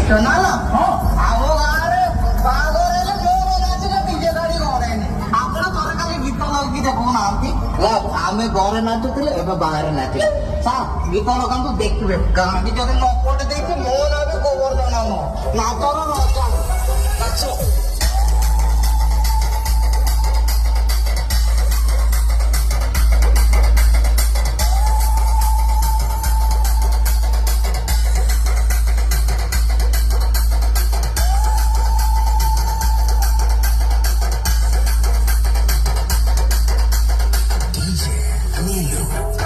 ଶୁଣାଲା ଆମ ଗାଁରେ ବାହାଘର ହେଲେ ମୋର ନାଚିଲେ ନିଜେ ଗାଡ଼ି ଘରେନି ଆପଣ ଥରେ ଖାଲି ଗୀତ ଲଗେଇକି ଦେଖୁନାହାନ୍ତି ଆମେ ଘରେ ନାଚୁଥିଲେ ଏବେ ବାହାରେ ନାଚିଲେ ସାର୍ ଗୀତ ଲଗାନ୍ତୁ ଦେଖିବେ ଗାଁଟି ଯଦି ନପଟେ ଦେଇଛି ମୋ ନାଁ ବି ଗୋବର୍ଦ୍ଧନ ନାଚର ରଚ ନାଚ DJ Nilo.